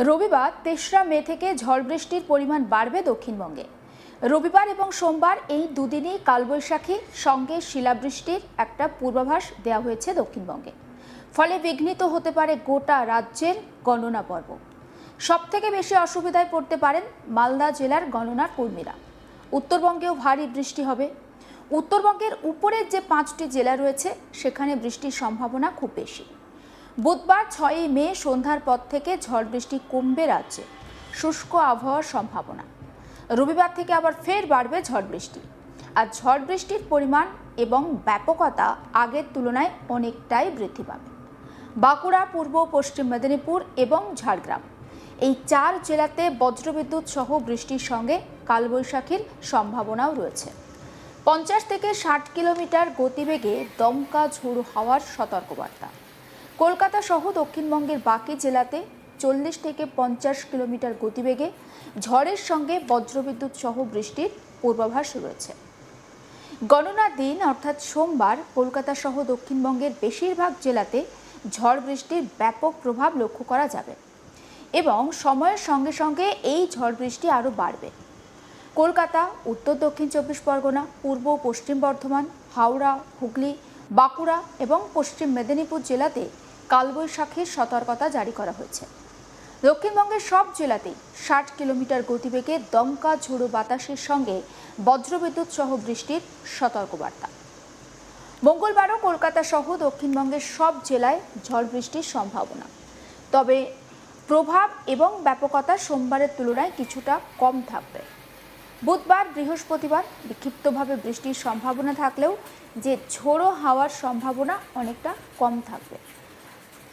রবিবার ৩রা মে থেকে ঝড় বৃষ্টির পরিমাণ বাড়বে দক্ষিণবঙ্গে। রবিবার এবং সোমবার এই দুদিনই কালবৈশাখী সঙ্গে শিলাবৃষ্টির একটা পূর্বাভাস দেওয়া হয়েছে দক্ষিণবঙ্গে। ফলে বিঘ্নিত হতে পারে গোটা রাজ্যের গণনা পর্ব। সবথেকে বেশি অসুবিধায় পড়তে পারেন মালদা জেলার গণনার কর্মীরা। উত্তরবঙ্গেও ভারী বৃষ্টি হবে। উত্তরবঙ্গের উপরের যে 5টি জেলা রয়েছে সেখানে বৃষ্টির সম্ভাবনা খুব বেশি। বুধবার 6 মে সন্ধ্যার পর থেকে ঝড় বৃষ্টি কমবে রাজ্যে, শুষ্ক আবহাওয়ার সম্ভাবনা। রবিবার থেকে আবার ফের বাড়বে ঝড় বৃষ্টি। আর ঝড় বৃষ্টির পরিমাণ এবং ব্যাপকতা আগের তুলনায় অনেকটাই বৃদ্ধি পাবে। বাঁকুড়া, পূর্ব পশ্চিম মেদিনীপুর এবং ঝাড়গ্রাম এই 4 জেলাতে বজ্রবিদ্যুৎ সহ বৃষ্টির সঙ্গে কালবৈশাখীর সম্ভাবনাও রয়েছে। 50 থেকে 60 কিলোমিটার গতিবেগে দমকা ঝোড়ো হাওয়ার সতর্কবার্তা। কলকাতা সহ দক্ষিণবঙ্গের বাকি জেলাতে 40 থেকে 50 কিলোমিটার গতিবেগে ঝড়ের সঙ্গে বজ্রবিদ্যুৎ সহ বৃষ্টির পূর্বাভাস রয়েছে। গণনার দিন অর্থাৎ সোমবার কলকাতা সহ দক্ষিণবঙ্গের বেশিরভাগ জেলাতে ঝড় বৃষ্টির ব্যাপক প্রভাব লক্ষ্য করা যাবে এবং সময়ের সঙ্গে সঙ্গে এই ঝড় বৃষ্টি আরও বাড়বে। কলকাতা, উত্তর দক্ষিণ 24 পরগনা, পূর্ব পশ্চিম বর্ধমান, হাওড়া, হুগলি, বাঁকুড়া এবং পশ্চিম মেদিনীপুর জেলাতে কালবৈশাখীর সতর্কতা জারি করা হয়েছে। দক্ষিণবঙ্গের সব জেলাতেই 60 কিলোমিটার গতিবেগে দমকা ঝোড়ো বাতাসের সঙ্গে বজ্রবিদ্যুৎ সহ বৃষ্টির সতর্কবার্তা। মঙ্গলবারও কলকাতা সহ দক্ষিণবঙ্গের সব জেলায় ঝড় বৃষ্টির সম্ভাবনা, তবে প্রভাব এবং ব্যাপকতা সোমবারের তুলনায় কিছুটা কম থাকবে। বুধবার, বৃহস্পতিবার বিক্ষিপ্তভাবে বৃষ্টির সম্ভাবনা থাকলেও যে ঝোড়ো হাওয়ার সম্ভাবনা অনেকটা কম থাকবে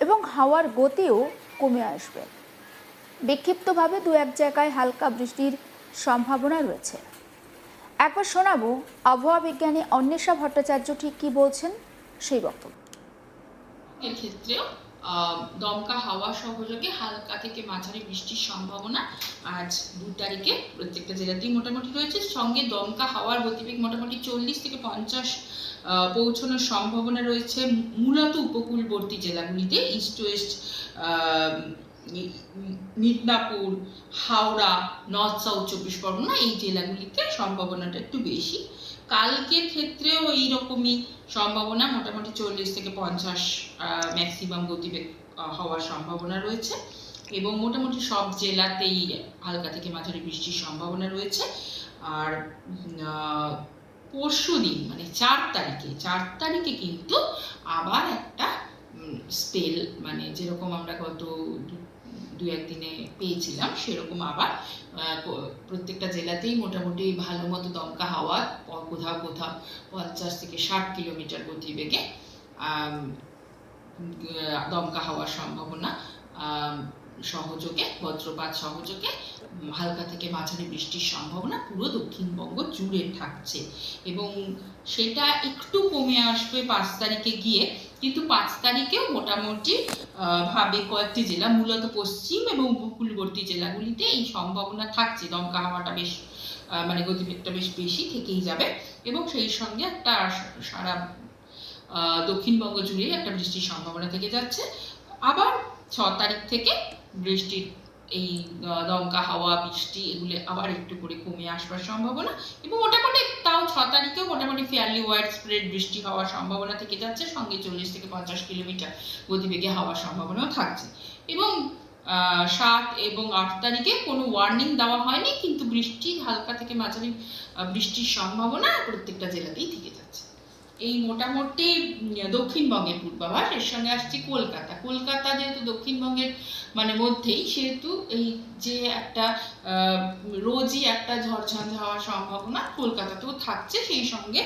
এবং হাওয়ার গতিও কমে আসবে। বিক্ষিপ্তভাবে 2-1 জায়গায় হালকা বৃষ্টির সম্ভাবনা রয়েছে। একবার শোনাবো আবহাওয়া বিজ্ঞানী অন্বেষা ভট্টাচার্য ঠিক কি বলছেন সেই বক্তব্য। এক্ষেত্রে দমকা হাওয়া সহযোগে হালকা থেকে মাঝারি বৃষ্টির সম্ভাবনা আজ 2 তারিখে প্রত্যেকটা জেলাতেই মোটামুটি রয়েছে। সঙ্গে দমকা হাওয়ার গতিবেগ মোটামুটি 40 থেকে 50 পৌঁছানোর সম্ভাবনা রয়েছে মূলত উপকূলবর্তী জেলাগুলিতে, east West, Midnapore, Howrah, north south 24 Pargana এই জেলাগুলিতে সম্ভাবনাটা একটু বেশি। কালকের ক্ষেত্রেও এইরকমই সম্ভাবনা, মোটামুটি 40 থেকে 50 ম্যাক্সিমাম গতিবেগ হওয়ার সম্ভাবনা রয়েছে এবং মোটামুটি সব জেলাতেই হালকা থেকে মাঝারি বৃষ্টির সম্ভাবনা রয়েছে। আর পরশু দিন মানে 4 তারিখে কিন্তু আবার একটা স্পেল, মানে যেরকম আমরা গত 2-1 দিনে পেয়েছিলাম সেরকম আবার প্রত্যেকটা জেলাতেই মোটামুটি ভালো মতো দমকা হাওয়া, কোথাও 50 থেকে 60 কিলোমিটার গতিবেগে দমকা হওয়ার সম্ভাবনা সহযোগে, বজ্রপাত সহযোগে হালকা থেকে মাঝারি বৃষ্টির সম্ভাবনা পুরো দক্ষিণবঙ্গ জুড়ে থাকছে এবং সেটা একটু কমে আসবে 5 তারিখে গিয়ে। কিন্তু 5 তারিখেও মোটামুটি ভাবে কয়েকটি জেলা, মূলত পশ্চিম এবং উপকূলবর্তী জেলাগুলিতে এই সম্ভাবনা থাকছে। দমকা হাওয়াটা বেশ মানে গতিবেগটা বেশ বেশি থেকেই যাবে এবং সেই সঙ্গে একটা সারা দক্ষিণবঙ্গ জুড়ে একটা বৃষ্টির সম্ভাবনা থেকে যাচ্ছে। আবার 6 তারিখ থেকে বৃষ্টির এই দমকা হাওয়া, বৃষ্টি এগুলো আবার একটু করে কমে আসবার সম্ভাবনা এবং মোটামুটি তাও 6 তারিখেও মোটামুটি ফেয়ারলি ওয়াইড স্প্রেড বৃষ্টি হওয়ার সম্ভাবনা থেকে যাচ্ছে, সঙ্গে 40 থেকে 50 কিলোমিটার গতিবেগে হওয়ার সম্ভাবনাও থাকছে। এবং 7 এবং 8 তারিখে কোনো ওয়ার্নিং দেওয়া হয়নি, কিন্তু বৃষ্টি হালকা থেকে মাঝারি বৃষ্টির সম্ভাবনা প্রত্যেকটা জেলাতেই থেকে যাচ্ছে। এই মোটামুটি দক্ষিণবঙ্গের পূর্বাভাস। এর সঙ্গে আসছে কলকাতা যেহেতু দক্ষিণবঙ্গের মানে মধ্যেই, সেহেতু এই যে একটা রোজই একটা ঝড়ঝঞ্ঝা হওয়ার সম্ভাবনা কলকাতাতেও থাকছে। সেই সঙ্গে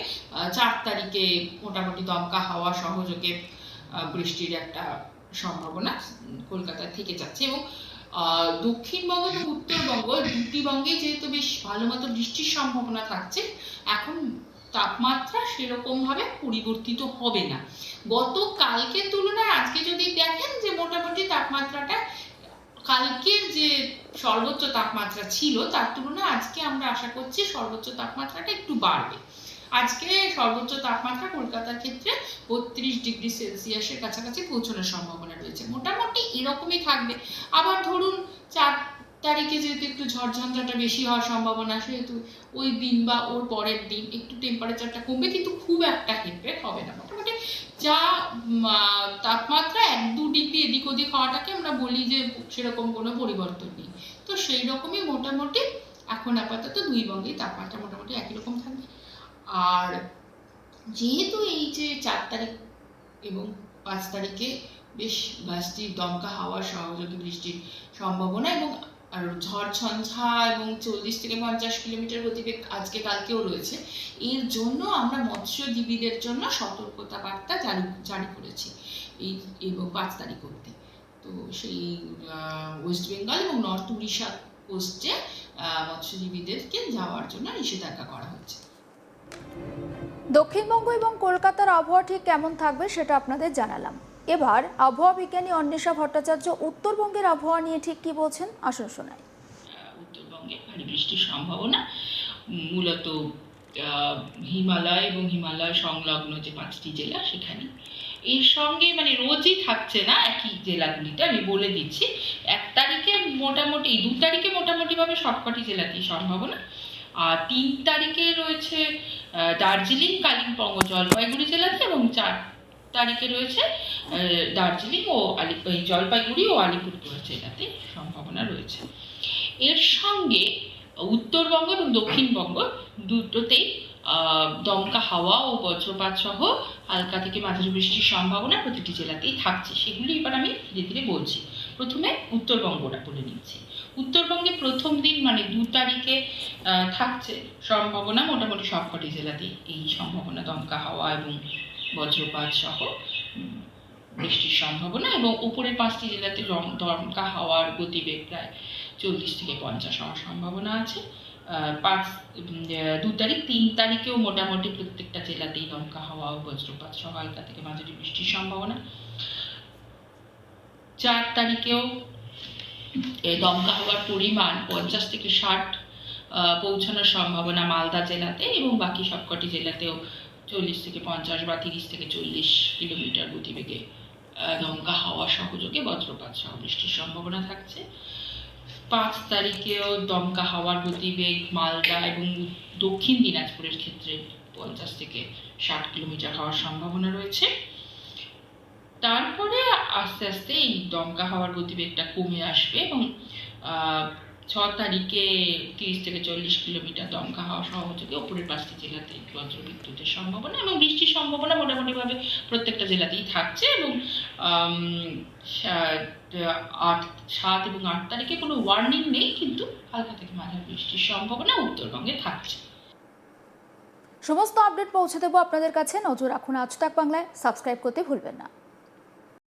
4 তারিখে মোটামুটি দমকা হাওয়া সহযোগে বৃষ্টির একটা সম্ভাবনা কলকাতা থেকে যাচ্ছে এবং দক্ষিণবঙ্গ এবং উত্তরবঙ্গ দুটি বঙ্গে যেহেতু বেশ ভালো মতো বৃষ্টির সম্ভাবনা থাকছে, এখন তাপমাত্রা সেরকম ভাবে পরিবর্তিত হবে না। গতকালকের তুলনায় আজকে যদি দেখেন যে মোটামুটি তাপমাত্রাটা কালকের যে সর্বোচ্চ তাপমাত্রা ছিল তার তুলনায় আজকে আমরা আশা করছি সর্বোচ্চ তাপমাত্রাটা একটু বাড়বে। আজকে সর্বোচ্চ তাপমাত্রা কলকাতার ক্ষেত্রে 32°C কাছাকাছি পৌঁছানোর সম্ভাবনা রয়েছে। মোটামুটি এরকমই থাকবে। আবার ধরুন 4 তারিখে যেহেতু একটু ঝড়ঝঞ্ঝাটা বেশি হওয়ার সম্ভাবনা, সেহেতু ওই দিন বা ওর পরের দিন একটু টেম্পারেচারটা কমবে, কিন্তু খুব একটা হেরফের হবে না। মোটামুটি যা তাপমাত্রা 1-2 ডিগ্রি এদিক ওদিক হওয়াটাকে আমরা বলি যে সেরকম কোনো পরিবর্তন নেই। তো সেই রকমই মোটামুটি এখন আপাতত দুই বঙ্গেই তাপমাত্রা মোটামুটি একই রকম থাকবে। আর যেহেতু এই যে 4 তারিখ এবং 5 তারিখে বেশ গাছটি দমকা হাওয়া সহযোগী বৃষ্টির সম্ভাবনা এবং আর ঝড় ঝঞ্ঝা এবং 40 থেকে 50 কিলোমিটার গতিবেগ আজকে কালকেও রয়েছে, এর জন্য আমরা মৎস্যজীবীদের জন্য সতর্কতা বার্তা জারি করেছি এই এবং 5 তারিখ অবধি। তো সেই ওয়েস্ট বেঙ্গল এবং নর্থ উড়িষ্যা কোস্টে মৎস্যজীবীদেরকে যাওয়ার জন্য নিষেধাজ্ঞা করা হচ্ছে। দক্ষিণবঙ্গ এবং কলকাতার আবহাওয়া ঠিক কেমন থাকবে সেটা আপনাদের জানালাম। এবার আবহাওয়া বিজ্ঞানী অন্বেষা ভট্টাচার্য উত্তরবঙ্গের আবহাওয়া নিয়ে ঠিক কি বলছেন আসুন শোনাই। উত্তরবঙ্গে ভারী বৃষ্টির সম্ভাবনা মূলত হিমালয় এবং হিমালয় সংলগ্ন যে 5টি জেলা সেখানে। এর সঙ্গে মানে রোজই থাকছে না একই জেলাগুলিতে, আমি বলে দিচ্ছি। 1 তারিখে মোটামুটি 2 তারিখে মোটামুটিভাবে সবকটি জেলাতেই সম্ভাবনা। আর 3 তারিখে রয়েছে দার্জিলিং, কালিম্পং ও জলপাইগুড়ি জেলাতে, এবং 4 তারিখে রয়েছে দার্জিলিং ও জলপাইগুড়ি ও আলিপুরদুয়ার জেলাতে সম্ভাবনা রয়েছে। এর সঙ্গে উত্তরবঙ্গ এবং দক্ষিণবঙ্গ দুটোতেই দমকা হাওয়া ও বজ্রপাত সহ হালকা থেকে মাঝারি বৃষ্টির সম্ভাবনা প্রতিটি জেলাতেই থাকছে। সেগুলি এবার আমি ধীরে ধীরে বলছি। প্রথমে উত্তরবঙ্গটা বলে নিচ্ছি। উত্তরবঙ্গে প্রথম দিন মানে 2 তারিখে থাকছে সম্ভাবনা মোটামুটি সবকটি জেলাতেই এই সম্ভাবনা, দমকা হাওয়া এবং বজ্রপাত সহ বৃষ্টির সম্ভাবনা, এবং উপরের 5টি জেলাতে দমকা হাওয়ার গতিবেগ প্রায় 40 থেকে 50 হওয়ার সম্ভাবনা আছে। 2 তারিখ 3 তারিখেও মোটামুটি প্রত্যেকটা জেলাতেই দমকা হাওয়া ও বজ্রপাত সহ হালকা থেকে মাঝারি বৃষ্টির সম্ভাবনা। 4 তারিখেও দমকা হাওয়ার পরিমাণ 50 থেকে 60 পৌঁছানোর সম্ভাবনা মালদা জেলাতে, এবং বাকি সবকটি জেলাতেও 40 থেকে 50 বা 30 থেকে 40 কিলোমিটার গতিবেগে দমকা হাওয়া সহযোগে বজ্রপাত সহ বৃষ্টির সম্ভাবনা থাকছে। 5 তারিখেও দমকা হাওয়ার গতিবেগ মালদা এবং দক্ষিণ দিনাজপুরের ক্ষেত্রে 50 থেকে 60 কিলোমিটার হওয়ার সম্ভাবনা রয়েছে। তারপরে আস্তে আস্তে এই দমকা হাওয়ার গতিবেগটা কমে আসবে এবং 6 তারিখে 30 থেকে 40 কিলোমিটার দমকা হাওয়া সহযোগে উপরের 5টি জেলাতে বজ্রবিদ্যুতের সম্ভাবনা এবং বৃষ্টির সম্ভাবনা মোটামুটিভাবে প্রত্যেকটা জেলাতেই থাকছে। এবং 7 এবং 8 তারিখে কোনো ওয়ার্নিং নেই, কিন্তু হালকা থেকে মাঝারি বৃষ্টির সম্ভাবনা উত্তরবঙ্গে থাকছে। সমস্ত আপডেট পৌঁছে দেবো আপনাদের কাছে। নজর রাখুন আজ তাক বাংলায়, সাবস্ক্রাইব করতে ভুলবেন না।